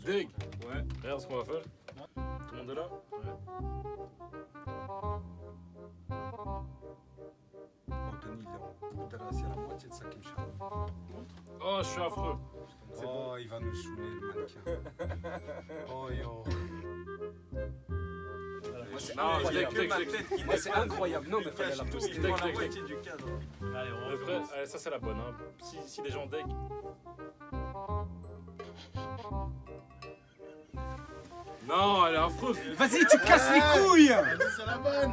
Deg. Ouais. Regarde ce qu'on va faire. Tout le monde est là? Anthony, il est en putain, c'est la moitié de ça qui me charme. Oh, je suis affreux. Oh, il va nous saouler, le mannequin. Oh, yo. Moi, c'est Non, incroyable. check, check, check. Moi, c'est incroyable. Non, mais fallait la poster. Check, check, check. du cadre. Allez, on Le vrai, recommence. allez, ça c'est la bonne. Hein. Si des gens deck. Non, elle est affreuse. Vas-y, tu casses les couilles. C'est la bonne.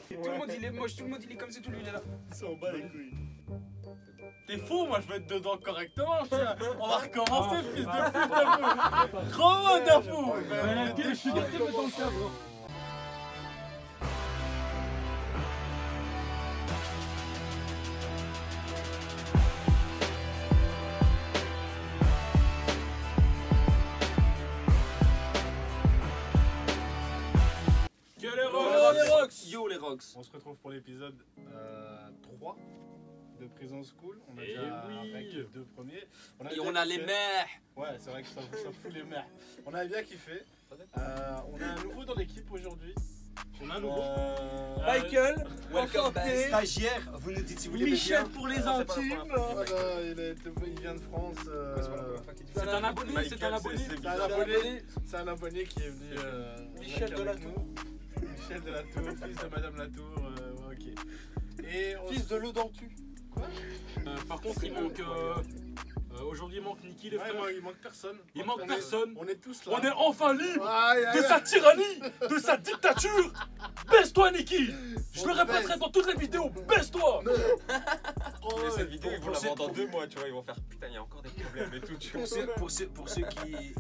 Tout le monde, il est moche. Tout le monde, il est comme ça. Tout lui, il est là. Ils s'en bat les couilles. T'es fou, moi je vais être dedans correctement, chien. On va recommencer, fils de pute de fou. Gros mot de fou. Je suis dans le cadre. Quel les héros! Rocks. Yo les Rocks. On se retrouve pour l'épisode 3 de Prison School. On a Eh déjà oui. avec les deux premiers. Et on a les mères. Ouais, c'est vrai que ça fout les mères. On avait bien kiffé. On a un nouveau dans l'équipe aujourd'hui. On a un nouveau. Michael, Welcome back. Stagiaire, vous nous dites si vous l'aimez Michel bien. pour les Non, c'est pas la intimes. première fois qu'il vient. Il vient de France. C'est un abonné, c'est un abonné. C'est un abonné qui est venu. Michel de la avec nous. Michel de la Tour, fils de Madame Latour. Ouais, ok. Et on Fils de l'eau dentu. Par contre, il manque. Aujourd'hui, il manque Niki, les Ouais, frères. il manque personne. Il manque On est- personne. On est tous là. On est enfin libre Aïe, aïe, de aïe. sa tyrannie, de sa dictature. Baisse-toi, Niki. Je le On répéterai baisse. dans toutes les vidéos. Baisse-toi. Oh, Mais ouais. cette vidéo, ils vont la pour voir dans ceux- 2 mois, tu vois. Ils vont faire putain, il y a encore des problèmes et tout. Tu vois. Pour ceux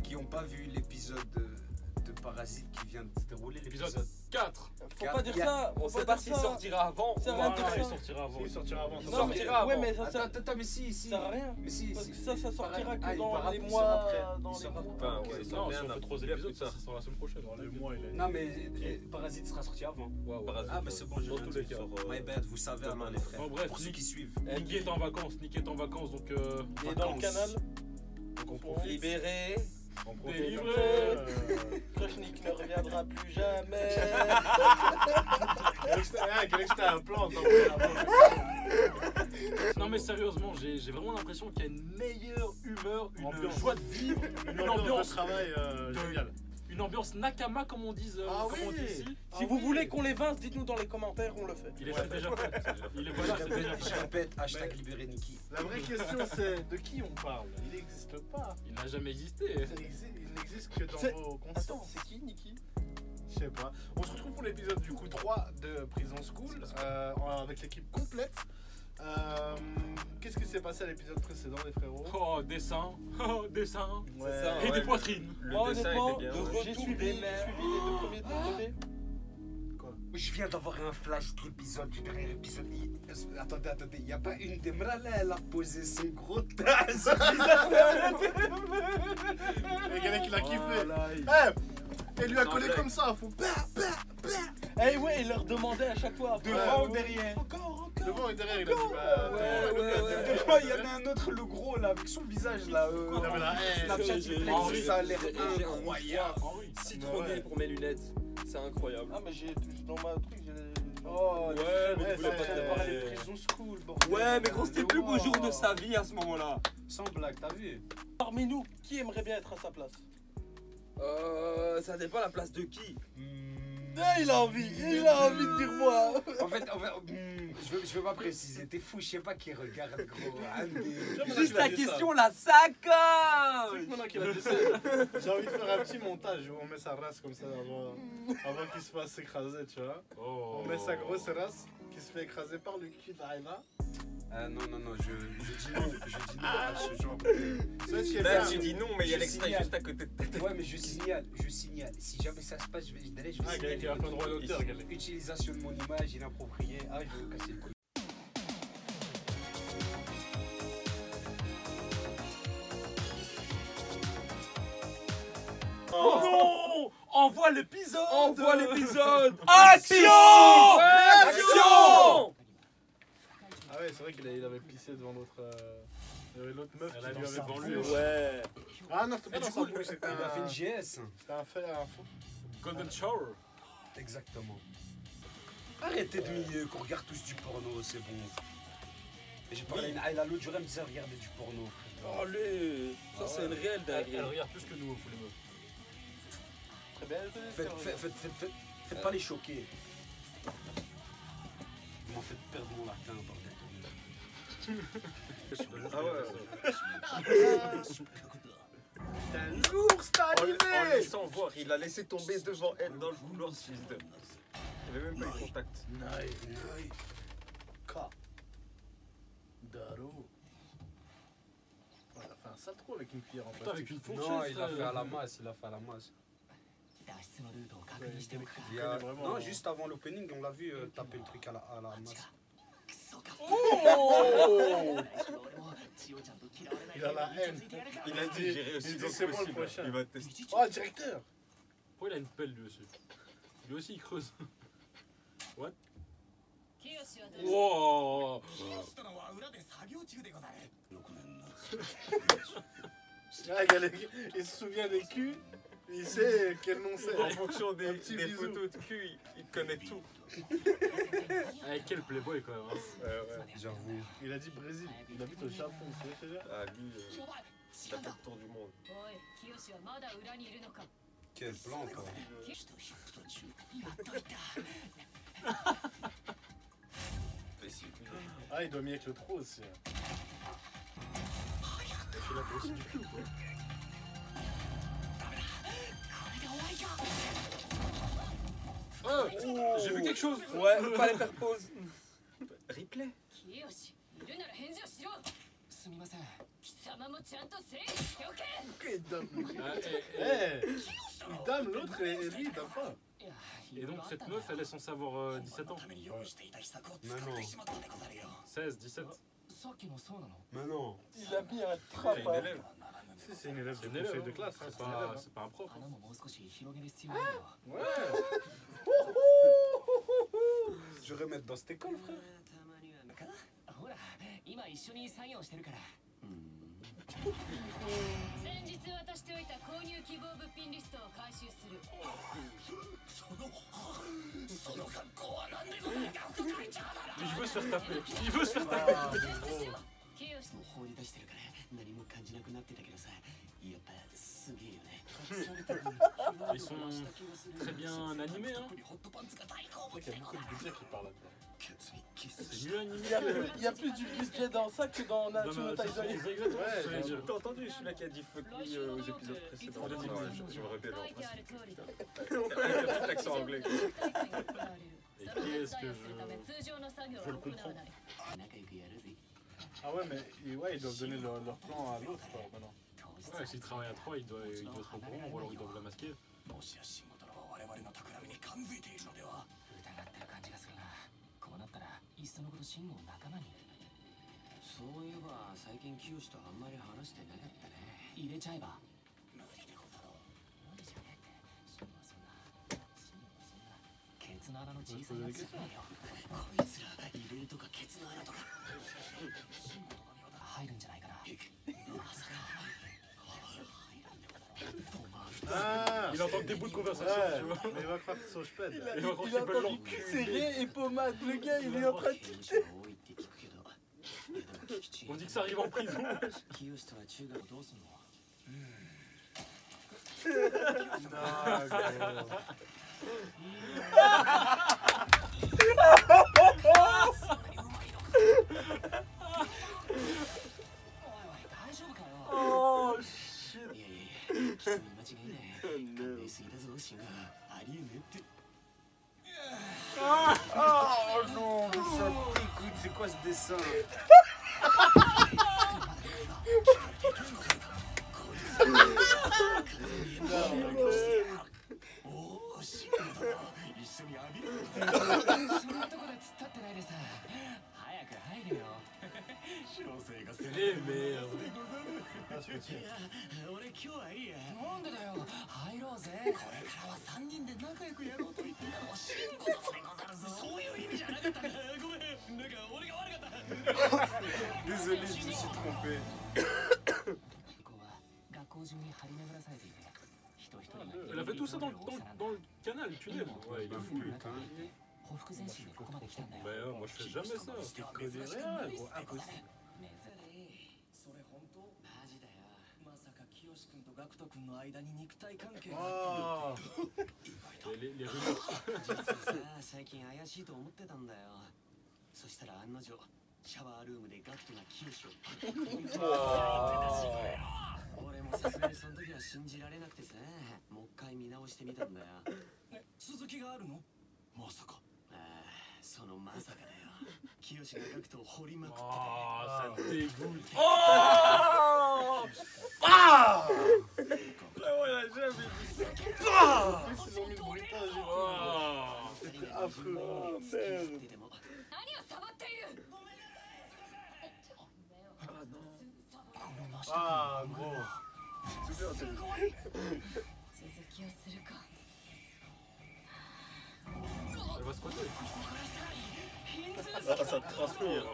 qui n'ont pas vu l'épisode de Parasite qui vient de se dérouler, Épisode 4. Faut pas dire ça. On Faut sait pas s'il sortira avant. Ça ou va après. être Il sortira avant. Il sortira avant. Non, mais, sortira ouais, avant. mais ça sert, Attends, mais si. ça sert à rien. Mais si, Parce si. que ça sortira que il dans part- les il mois. sort après. Dans Il les sort mois. après. Enfin, ok, Non, ça si on bien fait 3 bien épisodes, plus tard. ça sera la semaine prochaine. Dans les mois, il est. Non, mais Parasite sera sorti avant. Parasite, Ah, mais c'est bon, j'ai Dans rien tous dit. les cas. My bad, vous savez alors les frères. Bon, bref, Pour ceux qui suivent. Niki est en vacances. Niki est en vacances, donc Et dans le canal, donc on profite. Libéré. On profite Délivré. comme ça, Krochnik ne reviendra plus jamais. Quel que c'était un plan. Non mais sérieusement, j'ai vraiment l'impression qu'il y a une meilleure humeur, une Ambiance. joie de vivre, Une ambiance de travail géniale. une ambiance nakama comme on dit, Ah comme on dit oui. ici. Si vous voulez qu'on les vince, dites-nous dans les commentaires, on le fait. Il est déjà fait. Il est voilà, c'est déjà Je fait. répète, hashtag libéré Niki. La vraie question c'est de qui on parle. Il n'existe pas. Il n'a jamais existé. Il n'existe que dans C'est- vos Attends, consciences. c'est qui, Niki? Je sais pas. On se retrouve pour l'épisode du coup 3 de Prison School avec l'équipe complète. Qu'est-ce qui s'est passé à l'épisode précédent les frérots? Oh, dessin, oh, dessin, Ouais. ça, et ouais. des poitrines. Le Moi, dessin honnêtement, était bien. j'ai suivi les deux premiers de ton côté. Je viens d'avoir un flash de l'épisode, du dernier épisode. Attendez, il n'y a pas une des là, elle a posé son gros tasse. Et quelqu'un qui l'a kiffé. Voilà, Elle lui a collé comme ça, faut Eh ouais, il leur demandait à chaque fois. Devant Ouais, ou derrière? Encore. devant et derrière, il a dit bah. Devant, il y en a un autre, le gros là, avec son visage là. Il avait la haine. Snapchat, il j'ai- flex, ça a l'air j'ai un incroyable. Citronné Ouais. pour mes lunettes. C'est incroyable. Ah, mais j'ai dans ma truc, j'ai. Oh, Ouais, mais Ouais, tu voulais pas c'est- te parler. les Prison School, bordel. Ouais, mais gros, c'était le plus beau Wow. jour de sa vie à ce moment-là. Sans blague, t'as vu? Parmi nous, qui aimerait bien être à sa place? Ça dépend la place de qui. Ah, il a envie de dire moi. En fait, je veux pas préciser. T'es fou, je sais pas qui regarde, gros. Juste la question, la C'est sacoche. maintenant qu'il a dit ça. J'ai envie de faire un petit montage où on met sa race comme ça avant qu'il se fasse écraser, tu vois. Oh. On met sa grosse race qui se fait écraser par le cul d'Aïna. Non, je dis non à ce genre de... Tu sais ce qui est Là, bien? tu dis non, mais il y a Je l'extrait signale. juste à côté de ta tête. Ouais, mais je signale. Si jamais ça se passe, je vais Ah, quelqu'un qui a fait un droit d'auteur, gars. Utilisation de mon image inappropriée. Ah, je vais me casser le cou. Oh non! Envoie l'épisode! Envoie l'épisode. Action! Action. Ah ouais, c'est vrai qu'il avait pissé devant l'autre l'autre meuf Elle qui a lui lui avait avait vendu. vendu. Ouais. Ah non, c'était pas Et dans du son coup, bouche, c'était il a fait une un GS. fait un faux. Golden Shower. Exactement. Arrêtez de qu'on regarde tous du porno, c'est bon. Et j'ai parlé à Ayla l'autre jour, elle me disait regardez du porno. Oh, lui. Ça, c'est une réelle Elle dinguerie. regarde plus que nous, faut les meufs. Très bien, Faites pas les choquer. Vous m'en faites perdre mon latin, bordel. Ah ouais. T'es un ours, t'as En animé. laissant voir, il a laissé tomber devant elle dans le couloir, ce fils de. Il avait même pas eu contact. Naï. K. Daro. Oh, il a fait un sale trou avec une cuillère en Putain, avec plastique. une fourchette. Non, il a fait à frère. la masse, il a fait à la masse. Il y a vraiment... Non, juste avant l'opening, on l'a vu taper le truc à la masse. Il a la haine. Il a dit, j'ai réussi Il dit, donc c'est moi le possible. prochain. Il va tester. Oh, directeur. Pourquoi il a une pelle lui aussi? Lui aussi il creuse. What? Wow. Ah, il se souvient des culs, il sait quel nom c'est. En fonction des petit bisou. photos de cul, il connaît tout. Avec quel playboy quand même. Hein. Ouais. J'avoue. Il a dit Brésil, il habite au Japon, c'est ce que je veux dire. Ah, lui, il a fait le tour du monde. Quel plan, toi. Ah, il doit m'y avec le trop aussi. Il a grossi du cul ou quoi? Oh, j'ai vu quelque chose. Ouais, fallait faire pause. Replay. Il donne. Ah, Il donne l'autre et lui, il donne pas. et donc cette meuf elle est censée avoir 17 ans. Mais non. 16, 17. Mais non. Il a mis un C'est trap. une élève. Si, c'est une élève C'est de une élève, conseil de hein. classe, hein, C'est pas un prof. Hein. Ouais. Je vais remettre dans cette école, frère. 先日渡しておいた購入希望物品リストを回収する。Il veut se faire taper. Il veut se faire taper. 清志もう放り出してるから何も感じなくなってたけどさ、やっぱすげえよね。 Ils sont très bien animés. Hein. Je crois qu'il y a beaucoup de budget qui parle là-dedans. C'est mieux animé. Il y a plus du budget dans ça que dans Natsuno Taizai. Ouais, T'as entendu celui-là qui a dit fuck me aux épisodes précédents? On a dit Ouais, oui. je me répète en 書いてある principe. 通りだ。 Avec un petit accent anglais. Quoi. Et その qu'est-ce 手 que 伝いをするため通常の作業は je le 行 comprends. わない。 仲良くやるぜ。 Ah ouais, mais ouais, ils doivent donner leur plan à l'autre, quoi, maintenant. Ouais, s'ils travaillent à 3, ils doivent se reprendre ou alors ils doivent la masquer. もしや仕事の我々の企みに感づいているのでは。疑ってる感じがするな。こうなったらいっそのことシンゴを仲間に。そういえば最近清とあんまり話してなかったね。入れちゃえば。無理でござろう。無理じゃねえって。シンゴはそんな。シンゴはそんな。ケツの穴の小さいやつじゃないよ。こいつら入れるとかケツの穴とか。シンゴのようだ入るんじゃないかな。まさか。 Ah, Il entend des bouts de conversation, ouais, tu vois. mais il va croire que son sped. Il a, Il va croire il qu'il a peut le entendu cul serré et pommade. Le gars, il est en train de tilter. On dit que ça arrive en prison. 清とは中学どうすんの Non, gros. Oh shit. いやいやいや、きつい間違いない。勘弁すぎだぞ、シンガー。ありえねえって。 Oh non, mais ça dégoûte, c'est quoi ce dessin? Eh merde. Ah, c'est petit. 俺今日はいいや。なんでだよ。入ろうぜ。これからは3人で仲良くやろうと言ってたのはシンゴとでござるぞ。そういう意味じゃなかったんだ。ごめん。なんか俺が悪かった。 Désolé, je me suis trompé. 校中に張り巡らされていて、人一人が Elle a fait tout ça dans le canal, le tunnel. Ouais, il est fou. ほふ前進でここまで来たんだよ。 Mais moi je fais jamais ça. Je connais rien, gros. Impossible. それ本当？マジだよ。まさか清君とガクト君の間に肉体関係があって。 Les rumeurs. 実はさ、最近怪しいと思ってたんだよ。そしたら案の定、シャワールームでガクトが清をパックリと俺もさすがにその時は信じられなくてさ、もう一回見直してみたんだよ。続きがあるの？まさか。ああ、そのまさかだよ。清がガクトを掘りまくってて。Ah, ça dégoûte. Oh Ah Là, on l'a jamais vu. Ah Ils ont mis le bruitage et tout. Ah. C'était affreux. Oh, merde. 何をサボっている。 Ah, gros. 続きをするか。 Elle va se croiser. Ah, ça transpire. Oh.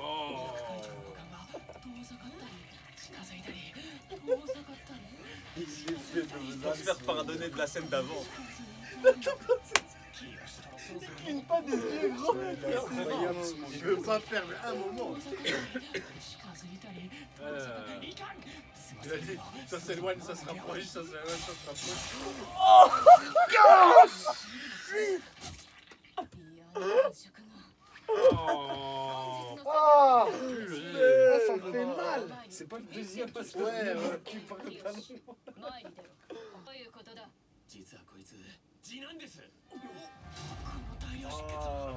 Il s'est fait de Pour se faire pardonner de la scène d'avant. cligne pas des yeux, gros. C'est incroyable. Je veux pas perdre un moment. Il a dit, ça s'éloigne, ça se rapproche, ça s'éloigne, ça se rapproche. いや、感触が。 Oh. あ Purée. ça me fait mal. C'est pas le deuxième parce que Ouais, ouais. tu parles pas. 前に出ろ。どういうことだ。実はこいつ次男です。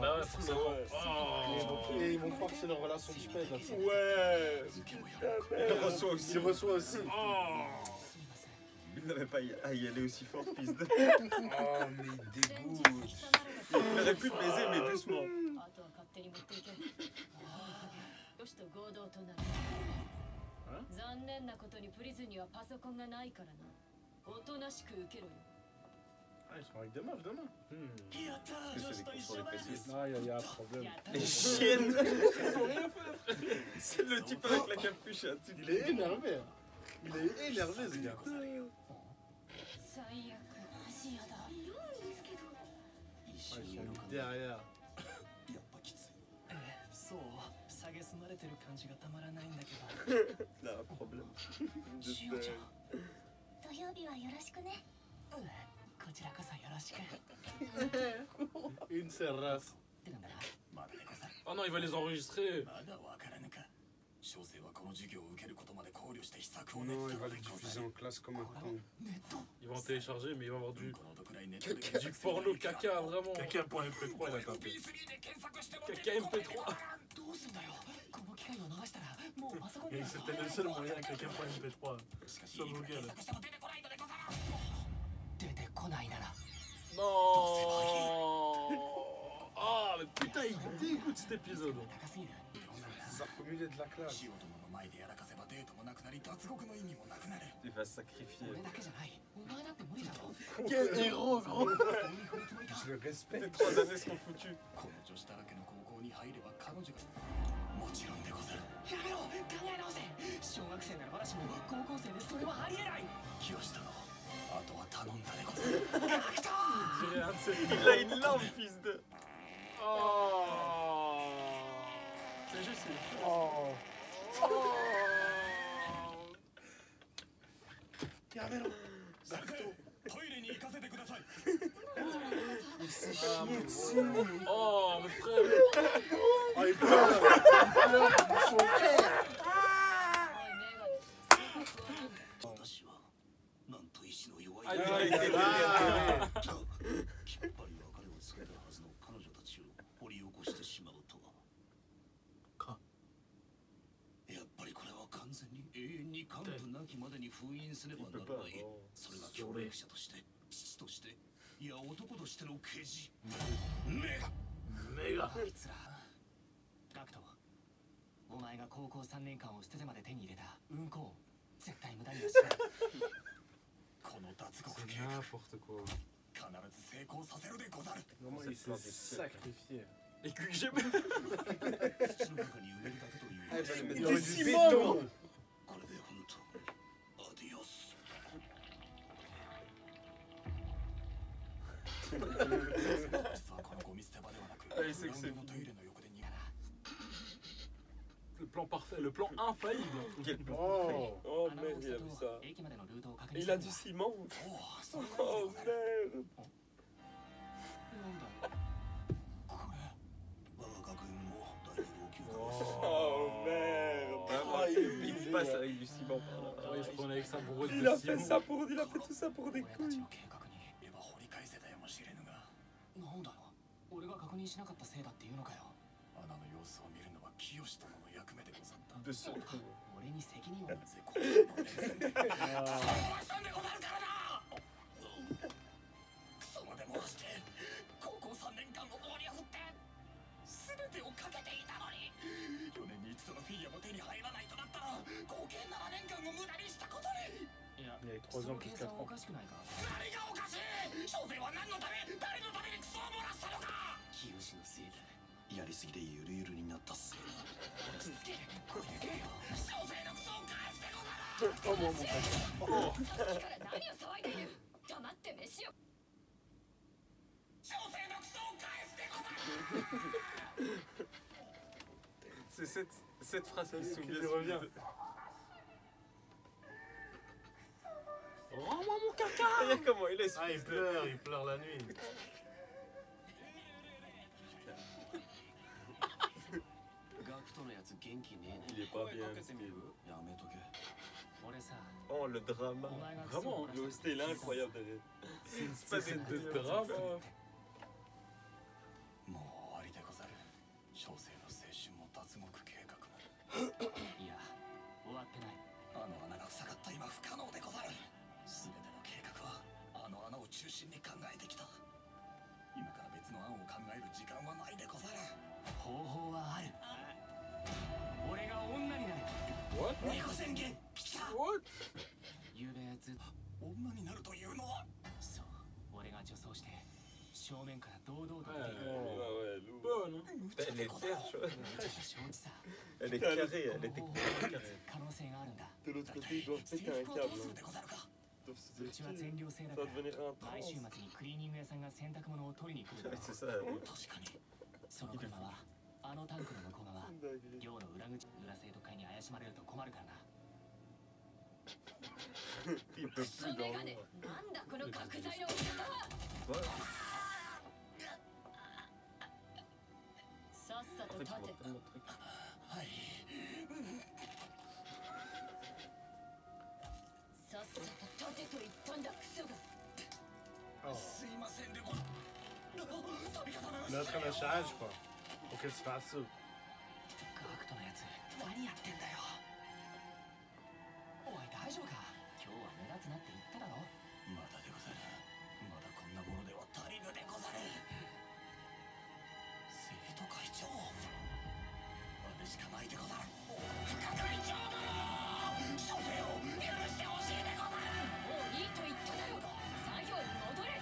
Bah ouais, forcément. Oh. Et ils vont croire que c'est leur relation de pèse. Là. Ouais. Il reçoit aussi. Il reçoit aussi. Oh. Il n'avait pas à y aller aussi fort, fils de. Oh, mais il dégoûte. Il aurait pu baiser, mais doucement. あとは勝手に持っていけ。よしと合同となる。残念なことにプリズンにはパソコンがないからな。おとなしく受けろよ。 Ah, ils sont avec des meufs demain. Parce que c'est des cons sur les PC. Ah, il y a un problème. Les chiennes. C'est le type avec la capuche. Hein. Il est énervé. Hein. Il est énervé, ce gars. 最悪。足やだ。 Ah, ils sont mis derrière. やっぱきつい。そう、蔑まれてる感じがたまらないんだけど。 Il a un problème. しおちゃん。土曜日はよろしくね。こちらこそよろしく。 Une serrasse. ってなんだな。まだでござる。 Oh non, il va les enregistrer. まだわからぬか。小生はこの授業を受けることまで考慮して秘策を Non, 練っ il た va の le でござ diffuser る。 en classe comme un con. ネット。 Ils vont en télécharger, mais il va avoir du このどくらいネットで du porno caca, vraiment. Caca.mp3, il a tapé. MP3 で検索しても Caca MP3. どうすんだよ。この機会を逃したらもうパソコンに Et は c'était le seul moyen avec Caca.mp3. しかし Sur Google. 検索しても出てこないのでござる。出てこないなら。 Non. Ah, mais putain, il dégoûte cet épisode. 高すぎる。 Ça, au milieu de la classe. シオ殿の前でやらかせばデートもなくなり脱獄の意味もなくなる。 Il va se sacrifier. 俺だけじゃない。お前だって無理だろ。 Quel héros, gros. どういうふうにつもりだ。 Je le respecte. Les 3 années seront foutues. この女子だらけの高校に入れば彼女がもちろんでござる。やめろ、考え直せ。小学生なら話も高校生でそれはありえない。清殿、あとは頼んだでござる。ガクト Je dirais un de ces- Il a une lampe, fils de. Oh. C'est juste. Oh. Oh. Carmelo. トイレに行かせてください。 Il s'est chié dessus. Oh, mais frère. Oh, il pleure. Il pleure pour son frère. 私はなんと意志の弱い Ah, い il や a いや été- いや Ah. きっぱり別れを告げたはずの彼女たちを掘り起こしてしまうとは。やっぱりこれは完全に永遠に幹部なきまでに封印すればならない。それが教育者として父としていや男としての啓示。目が Méga. あいつらガクト、お前が高校3年間を捨ててまで手に入れた運行絶対無駄にはしない。この脱獄 C'est 計画 n'importe quoi. 必ず成功させるでござる。 Comment il s'est sacrifié. Et que j'ai. 土の中に埋めるだけという。 Ah, il va le mettre Il dans aurait du dû béton. これで本当アディオス。はこのゴミ捨て場ではなく、 Ah, il sait que c'est トイレの横で逃げな。 Le plan parfait, le plan infaillible. Quel plan. Oh. Oh 穴の merde, 大 il き a vu さと ça. 駅までのルートを確認 Il して a み du た。 ciment. おお、それがいい Oh でござる。 merde. なんだ。これ、我が学園も第二老朽化 Oh merde. Ah, Il passe avec du ciment par Oh, là. il se prenait avec sa brouette Il de a fait ciment. ça pour, il a fait tout ça pour des 俺たち couilles. の計画に。れば掘り返せたやもしれぬが、なんだろう。俺が確認しなかったせいだっていうのかよ。穴の様子を見るのは清殿の役目でござった。 De ce trou. 俺に責任を。ぜこの連戦でクソ漏らしたんでござるからな。クソまで漏らして高校3年間の棒に振って全てをかけていたのに、4年に一度のフィギュアも手に入らないとなったら合計7年間を無駄にしたことに。いや、 Il y a そ 3 ans の plus 計 4 算はお ans. かしくないか。何がおかしい。小生は何のため誰のためにクソを漏らしたのか。清のせいだ。やりすぎでゆるゆるになったせいだ。落ち着け、これでけよ。小生のクソを返してござる。さっきから何を騒いでいる。黙って飯を。小生のクソを返してござる。 C'est cette phrase qui se Il revient. Rends-moi mon caca. Regarde comment il est. Ah, il pleure la nuit. ガクトのやつ元気ねえ Il ね。 est pas bien. やめとけ。俺さ、 Oh le drama. お前がクソを Vraiment, 漏らした L'OST il est incroyable derrière. C'est une scène de drame. もう終わりでござる。小生の青春も脱獄計画も。いや、終わってない。あの穴が塞がった今不可能でござる。全ての計画はあの穴を中心に考えてきた。今から別の案を考える時間はないでござる。方法はある。俺が女になる。猫宣言来た。ゆうべずっと女になるというのは。そう、俺が女装して正面から堂々と Ouais, 出てくる。 Ouais, lourd. bonne. 無茶 Elle で est ござる。 terre chaude. 承知さ。 Elle est carrée, こ elle の est 方法 technique. を可能性があるんだ。 De l'autre côté, ils doivent 制 péter un 服はどう câble. するでござるか。 Ils doivent se うちは全寮制だ Ça か va ら devenir un 毎週 trans. 末にクリーニング屋さんが洗濯物を取りに来るんだ Ouais, c'est ça. 確かに。その車はあのタンクの向こう側 Dingue. 寮の裏口裏生徒会に怪しまれると困るからな。 Il peut クソ plus メガネ dormir. なんだこの角材の置き方は。 Ouais. さっさ En と fait, 立 il て voit。tellement de trucs. はい。さっさと立てと言ったんだクソが。 Oh. すいませんでござる。度重な Il est en train de charge, quoi. Pour qu'elle se fasse ça. ガクトのやつ何やってんだよ。おい大丈夫か。今日は目立つなって言っただろ。まだでござる。まだこんなものでは足りぬでござる。生徒会長。あれしかないでござる。副会長だろ。諸生を許してほしいでござる。もういいと言っただろ。作業に戻れ。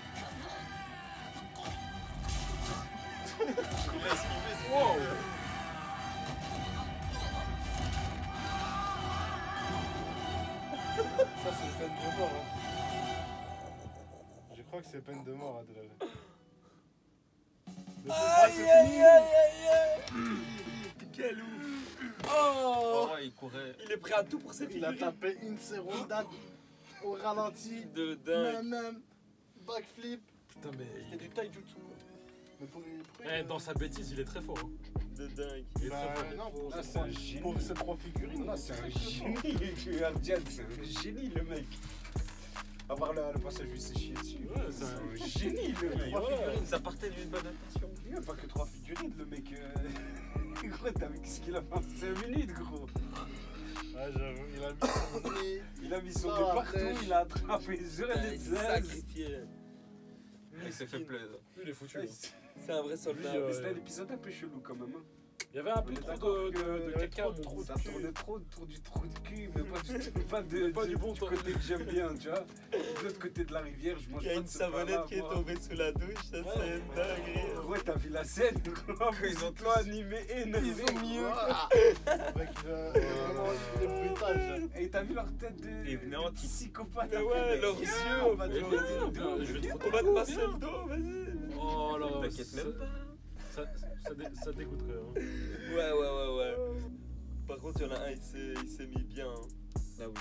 Il a esquivé. Wow. Ça, c'est peine de mort. Hein. Je crois que c'est peine de mort, Adèle. Quel ouf. Oh. Oh, il courait. Il est prêt à tout pour ses Il a figurines. tapé une seconde au ralenti. De dingue. Même. Backflip. Putain, mais C'était du taijutsu. Mais pourquoi dans sa bêtise, il est très fort. Hein. De dingue. Il est Bah, très fort. non, pour, Là, c'est un génie. pour ces trois figurines, Non, c'est un génie. Ardian, c'est un génie, le mec. À part le passage où il s'est chié dessus. Ouais, c'est un génie, le mec. Trois Ouais. figurines, ça partait d'une bonne intention. Il n'y a pas que 3 figurines, le mec. Gros, t'as vu ce qu'il a fait en 5 minutes, gros. Ouais, j'avoue, il a mis son nez. Il a mis son Ça, nez partout, après, il a attrapé sur les 16. Sacrifié. Il s'est fait plaisir. Lui, il est foutu. Ouais, hein. C'est un vrai soldat. Lui, Mais c'était un épisode un peu chelou quand même. Hein. Il y avait un peu On est trop d'accord de que caca. trop, mon ça cul. tournait trop autour du trou de cul, mais pas du Pas du bon du temps. côté que j'aime bien, tu vois. l'autre côté de la rivière, je mange Il y a pas une de ce pain-là, savonnette qui est moi. tombée sous la douche, ça c'est une dinguerie. Ouais, t'as vu la scène, gros. Ils ont tout animé énervé. Ils ont mis avec vraiment les bruitages. Et t'as vu leur tête de Ils venaient en petit. psychopathe. Ouais, leurs yeux, on va te Mais faire vas-y, des viens, je vais te On va te retrouver. passer le dos, vas-y. Oh là, T'inquiète même pas. ça dégoûterait. Hein. Ouais. Par contre, il y en a un, il s'est mis bien. Hein. Ah oui.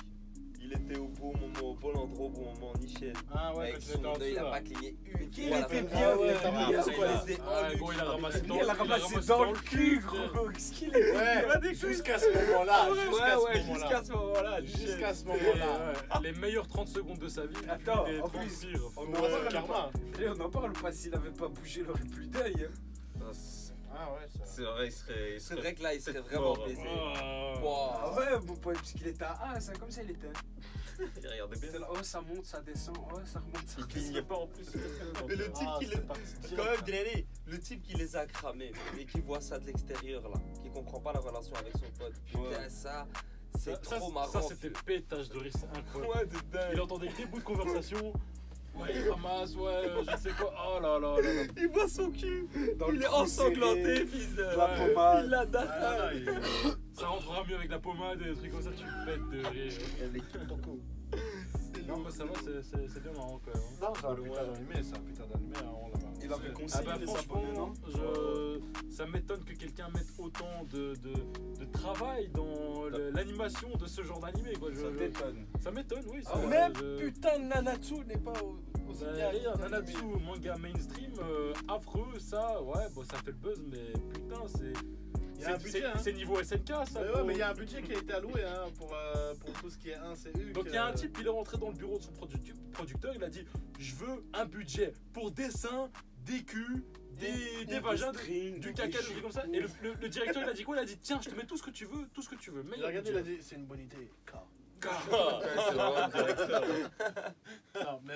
Il était au bon moment, au bon endroit, au bon moment, Nichel. Ah ouais, Avec quand tu son étais en dos, il dessous a là. pas cligné une Qu'il fois. était la bien, fois. ouais, Ah, t'as ouais, vu, c'est quoi, quoi, il les- Ah, gros, il a ramassé dans Il a ramassé dans le cul, gros. Qu'est-ce qu'il est Ouais, jusqu'à ce moment-là. Jusqu'à ce moment-là. Jusqu'à ce Et, moment-là. les meilleures 30 secondes de sa vie. Attends, les en 30 plus, pires. on Ouais, en parle karma. pas. Et on en parle pas, s'il avait pas bougé, il aurait plus d'œil. hein. Ah ouais, ça. C'est vrai, c'est vrai que là, il serait Mort. vraiment baisé. Oh. Wow. Ah ouais, mon pote, puisqu'il était à 1, c'est comme ça il était. Regardez bien. C'était là, oh ça monte, ça descend, oh ça remonte, ça Il clignait pas en plus. Mais le type Ah, qui c'est les... parti Quand même, Granny, le type qui les a cramés et qui voit ça de l'extérieur là, qui comprend pas la relation avec son pote. Putain, Ouais. ça, c'est Ça, trop marrant. ça c'était pétage de rire, c'est incroyable. Ouais, de dingue. Il entendait des bouts de conversation. Ouais, il ramasse, ouais, je sais quoi. Oh là là là là. Il voit son cul. Dans le Il est trou ensanglanté, serré, fils de. la Ouais. pommade. Il l'a Ah, dafa. là, il- Ça rentrera mieux avec la pommade et des trucs comme ça, tu pètes de rire. Non, mais ça va, c'est bien marrant quand même. hein. Non, c'est un putain d'animé, c'est un putain d'animé, hein, on l'a Il avait Ah conseillé bah les abonnés, non franchement, ça m'étonne que quelqu'un mette autant de travail dans l'animation de ce genre d'animé. Quoi. Ça t'étonne. Ça m'étonne, oui. Ah ouais. Même putain de Nanatsu n'est pas aussi Bah, bien. regarde, Nanatsu, manga mainstream, affreux, ça, ouais, bon, ça fait le buzz, mais putain, Il y a un budget, hein. c'est niveau SNK, ça. Mais gros. ouais, mais il y a un budget qui a été alloué hein, pour tout ce qui est 1CU. Donc il y a un type, il est rentré dans le bureau de son producteur, il a dit je veux un budget pour dessin, des culs, des vagins, du caca, des trucs comme ça. Et le directeur il a dit quoi? Il a dit tiens, je te mets tout ce que tu veux, mais Il a regardé, il a dit c'est une bonne idée. Car. C'est vraiment le directeur. Non, mais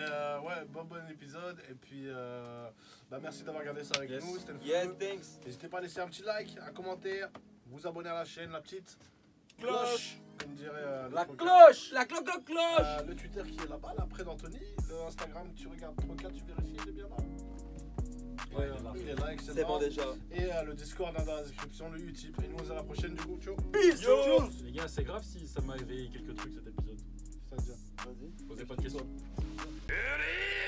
ouais, bon épisode. Et puis, bah, merci d'avoir regardé ça avec Yes. nous. C'était le Yes, feu. thanks. N'hésitez pas à laisser un petit like, un commentaire, vous abonner à la chaîne, la petite cloche, comme dirait La notre cloche. La cloche. gars. Le Twitter qui est là-bas, là, près d'Anthony. Le Instagram, tu regardes Troca, tu vérifies, il est bien là. Ouais, Il est là, excellent. C'est bon déjà. Et le Discord là dans la description, le Utip. Et nous, on se dit à la prochaine, du coup, ciao. Peace. Yo. Les gars, c'est grave si ça m'a éveillé quelques trucs cet épisode. C'est-à-dire, Posez pas de questions. vas-y.